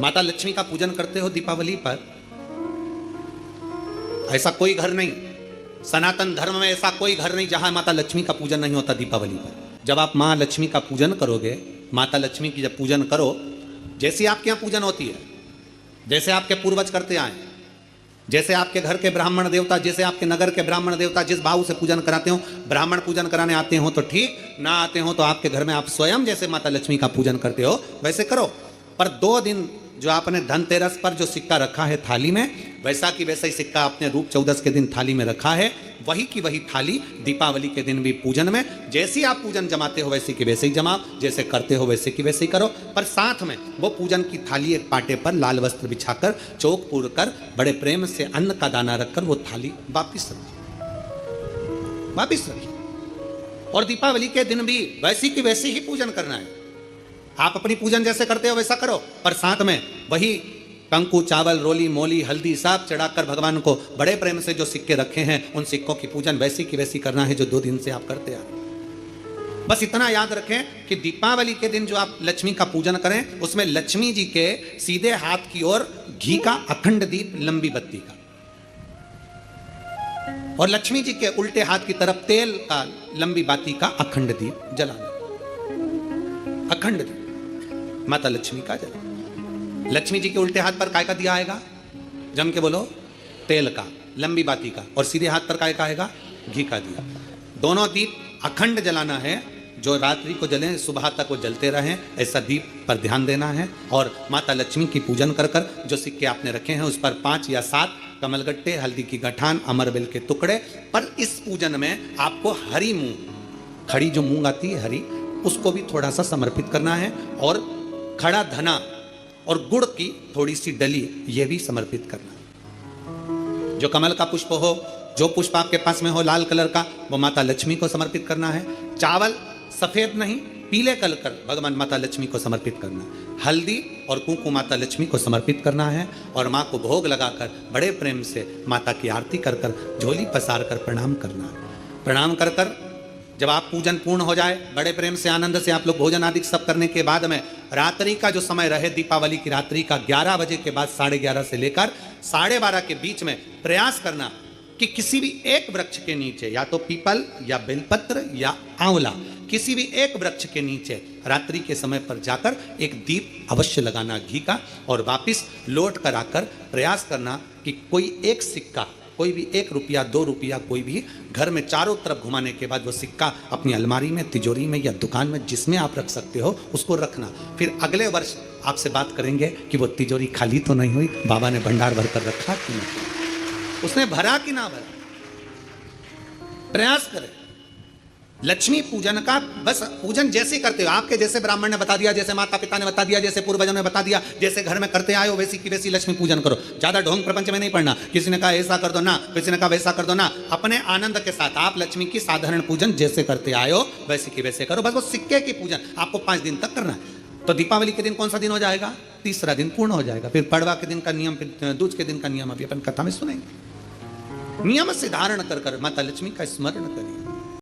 माता लक्ष्मी का पूजन करते हो दीपावली पर? ऐसा कोई घर नहीं, सनातन धर्म में ऐसा कोई घर नहीं जहां माता लक्ष्मी का पूजन नहीं होता दीपावली पर। जब आप मां लक्ष्मी का पूजन करोगे, माता लक्ष्मी की जब पूजन करो, जैसी आपके यहां पूजन होती है, जैसे आपके पूर्वज करते आए, जैसे आपके घर के ब्राह्मण देवता, जैसे आपके नगर के ब्राह्मण देवता जिस भाव से पूजन कराते हो, ब्राह्मण पूजन कराने आते हो तो ठीक, ना आते हो तो आपके घर में आप स्वयं जैसे माता लक्ष्मी का पूजन करते हो वैसे करो। पर 2 दिन जो आपने धनतेरस पर जो सिक्का रखा है थाली में, वैसा की वैसा ही सिक्का आपने रूप चौदस के दिन थाली में रखा है, वही की वही थाली दीपावली के दिन भी पूजन में जैसी आप पूजन जमाते हो वैसे की वैसे ही जमाओ, जैसे करते हो वैसे की वैसे ही करो। पर साथ में वो पूजन की थाली एक पाटे पर लाल वस्त्र बिछाकर, चौक पूर कर, बड़े प्रेम से अन्न का दाना रखकर वो थाली वापिस रखिए। और दीपावली के दिन भी वैसी की वैसी ही पूजन करना है। आप अपनी पूजन जैसे करते हो वैसा करो, पर साथ में वही कंकु, चावल, रोली, मोली, हल्दी सब चढ़ाकर भगवान को बड़े प्रेम से जो सिक्के रखे हैं उन सिक्कों की पूजन वैसी की वैसी करना है जो 2 दिन से आप करते आ रहे हैं। बस इतना याद रखें कि दीपावली के दिन जो आप लक्ष्मी का पूजन करें, उसमें लक्ष्मी जी के सीधे हाथ की ओर घी का अखंड दीप, लंबी बत्ती का, और लक्ष्मी जी के उल्टे हाथ की तरफ तेल का, लंबी बाती का अखंड दीप जलाना। अखंड दीप माता लक्ष्मी का जला। लक्ष्मी जी के उल्टे हाथ पर काय का दिया आएगा? जम के बोलो, तेल का, लंबी बाती का, और सीधे हाथ पर काय का आएगा? घी का दिया। दोनों दीप अखंड जलाना है, जो रात्रि को जलें, सुबह तक वो जलते रहें, ऐसा दीप पर ध्यान देना है। और माता लक्ष्मी की पूजन कर कर जो सिक्के आपने रखे हैं उस पर 5 या 7 कमलगट्टे, हल्दी की गठान, अमरबेल के टुकड़े। पर इस पूजन में आपको हरी मूंग, खड़ी जो मूंग आती है हरी, उसको भी थोड़ा सा समर्पित करना है, और खड़ा धना और गुड़ की थोड़ी सी डली ये भी समर्पित करना है। जो कमल का पुष्प हो, जो पुष्प आपके पास में हो लाल कलर का, वो माता लक्ष्मी को समर्पित करना है। चावल सफेद नहीं, पीले कलर कर भगवान माता लक्ष्मी को समर्पित करना है। हल्दी और कुंकु माता लक्ष्मी को समर्पित करना है, और माँ को भोग लगाकर बड़े प्रेम से माता की आरती कर कर, झोली पसार कर प्रणाम करना है। प्रणाम कर कर जब आप पूजन पूर्ण हो जाए, बड़े प्रेम से आनंद से आप लोग भोजन आदि सब करने के बाद में रात्रि का जो समय रहे, दीपावली की रात्रि का 11 बजे के बाद 11:30 से लेकर 12:30 के बीच में प्रयास करना कि किसी भी एक वृक्ष के नीचे, या तो पीपल या बेलपत्र या आंवला, किसी भी एक वृक्ष के नीचे रात्रि के समय पर जाकर एक दीप अवश्य लगाना घी का, और वापिस लौट कर आकर प्रयास करना कि कोई एक सिक्का, कोई भी 1 रुपया 2 रुपया, कोई भी घर में चारों तरफ घुमाने के बाद वो सिक्का अपनी अलमारी में, तिजोरी में या दुकान में जिसमें आप रख सकते हो उसको रखना। फिर अगले वर्ष आपसे बात करेंगे कि वो तिजोरी खाली तो नहीं हुई, बाबा ने भंडार भर कर रखा कि नहीं, उसने भरा कि ना भरा। प्रयास करें। लक्ष्मी पूजन का बस पूजन जैसे करते हो, आपके जैसे ब्राह्मण ने बता दिया, जैसे माता पिता ने बता दिया, जैसे पूर्वजों ने बता दिया, जैसे घर में करते आए हो वैसी की वैसी लक्ष्मी पूजन करो। ज्यादा ढोंग प्रपंच में नहीं पड़ना, किसी ने कहा ऐसा कर दो ना, किसी ने कहा वैसा कर दो ना। अपने आनंद के साथ आप लक्ष्मी की साधारण पूजन जैसे करते आए हो वैसे की वैसे करो। बस वो सिक्के की पूजन आपको 5 दिन तक करना है। तो दीपावली के दिन कौन सा दिन हो जाएगा? 3रा दिन पूर्ण हो जाएगा। फिर पड़वा के दिन का नियम, फिर दूज के दिन का नियम अभी अपन कथा में सुनेंगे। नियम से धारण कर कर माता लक्ष्मी का स्मरण करिए।